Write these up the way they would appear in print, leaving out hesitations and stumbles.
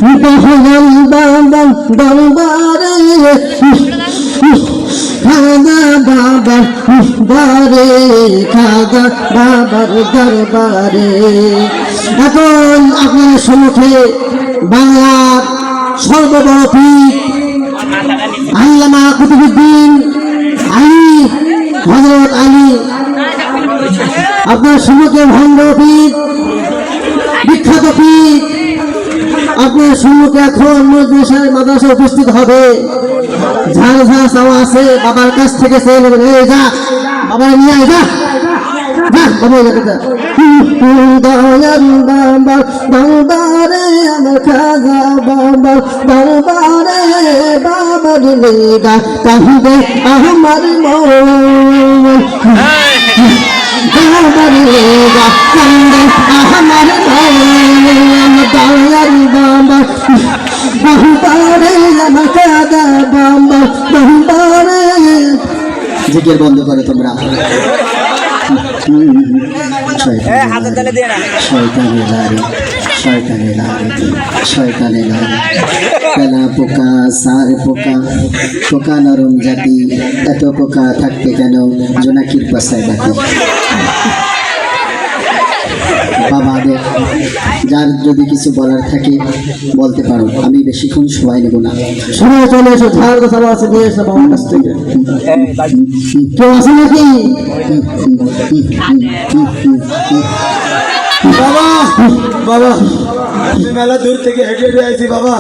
দয়াল বাবার দরবারে খাজা বাবার দরবারে খাজা বাবার দরবারে। এখন আপনার সম্মুখে বাংলার সর্ববড় পীর আল্লামা কুতুবউদ্দিন আলী হযরত আলী আপনার সম্মুখে ভণ্ড পীর বিখ্যাত পীর আপনার সম্মুখে এখন মাদ্রাসা উপস্থিত হবে। ঝাড় ঝাড় চাওয়া আছে বাবার কাছ থেকে চেয়ে নেবেন। এই যা বাবা নিয়ে আয়, যা যা বাবা যা। দয়াল বাবার দরবারে আমার খাজা বাবার দরবারে বাবার লেগা কাহিবে আমার মন, বাবার লেগা কান্দে আমার মন। দয়াল বাবার দরবারে আমার খাজা বাবার দরবারে। জিকির বন্ধ করো তোমরা। পোকা সার পোকা পোকা নরম জাতি, এত পোকা থাকতে কেন জোনাকির পাশায় ডাকি। বাবাদের যার যদি কিছু বলার থাকে বলতে পারো, আমি বেশিক্ষণ সময় নেব না। সময় চলে এসো, ঝাড় সব আছে নিয়ে এসো বাবার কাছ থেকে। কেউ আছে নাকি? বাবা বাবা আমি মেলা দূর থেকে হেঁটে হেঁটে আইছি বাবা,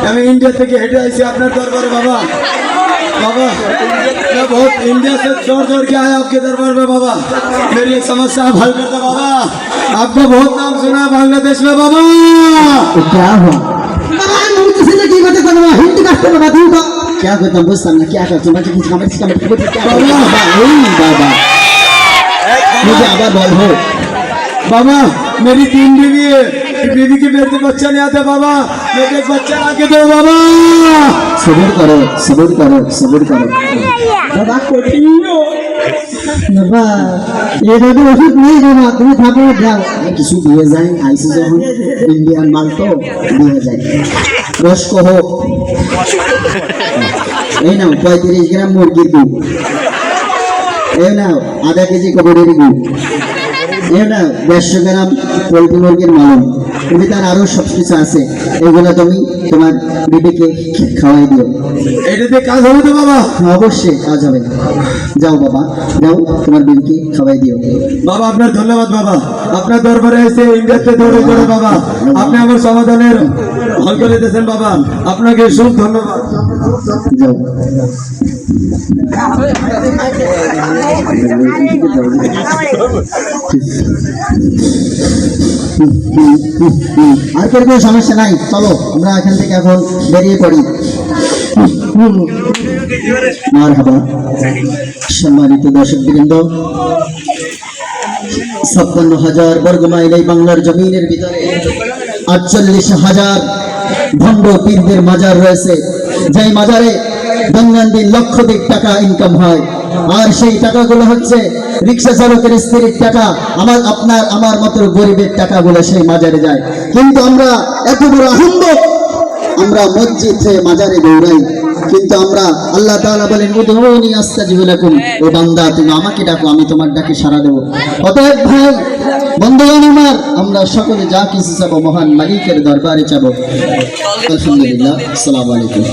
আমি इंडिया থেকে हेटे आईसी আপনার दरबार बाबा। बाबा मैं बहुत इंडिया से दौड़ दौड़ के आया आपके दरबार में बाबा। मेरी एक समस्या आप हल कर दो बाबा। आपका बहुत नाम सुना है बांग्लादेश में बाबा। तो क्या हुआ बाबा? किसी ने की बातें करवा हिंदी का बता दूं तो क्या करता बुझता ना क्या करता मैं कुछ कमेंट क्या बाबा मुझे आवाज बोल हो। बाबा मेरी 3 बीवी है, बीवी की मेरे को बच्चा नहीं आता बाबा, मेरे को बच्चा लाके दो बाबा। सब्र करो सब्र करो सब्र करो बाबा। बाबा ये तो ওষুধ নেই বাবা, তুমি থাকো যাও। কিছু দিয়ে যায় আইসি যখন ইন্ডিয়ান মাল তো দিয়ে যায়। রস কহ এই নাও 35 গ্রাম মুরগির দুধ, এই নাও আধা কেজি কবরের দুধ, এই নাও 150 গ্রাম পোলট্রি মুরগির মালন। তুমি তার আরো সব কিছু আছে, এগুলো তুমি তোমার বিবিকে খাওয়াই দিও। এটাতে কাজ হবে তো বাবা? অবশ্যই কাজ হবে। যাও বাবা যাও, তোমার বিবিকে খাওয়াই দিও। বাবা আপনার ধন্যবাদ বাবা, আপনার দরবারে এসে ইন্ডিয়াতে দৌড়ে করে বাবা আপনি আমার সমাধানের হল করে দিয়েছেন বাবা, আপনাকে খুব ধন্যবাদ। যাও আর কোনো সমস্যা নাই, চলো আমরা এখান থেকে এখন বেরিয়ে পড়ি। মারহাবা। সম্মানিত দর্শকবৃন্দ, 56,000 বর্গ মাইল এই বাংলার জমিনের ভিতরে 48,000 ভণ্ড পীরদের মাজার রয়েছে, যেই মাজারে দৈনন্দিন লক্ষাধিক টাকা ইনকাম হয়। আর সেই টাকাগুলো হচ্ছে রিক্সা চালকের স্ত্রীর টাকা, আমার মতো গরিবের টাকাগুলো সেই মাজারে যায়। কিন্তু আমরা এত বড় আহম্ব, আমরা মসজিদ থেকে মাজারে দৌড়াই, কিন্তু আমরা আল্লাহ তাআলা বলেন উদউনি আস্তাজিব লাকুম, ও বান্দা তুমি আমাকে ডাকো আমি তোমার ডাকে সাড়া দেব। অতএব ভাই বন্ধুগণ আমার, আমরা সকলে যা কিছু চাবো মহান মালিকের দরবারে চাবো। আলহামদুলিল্লাহ, আসসালামু আলাইকুম।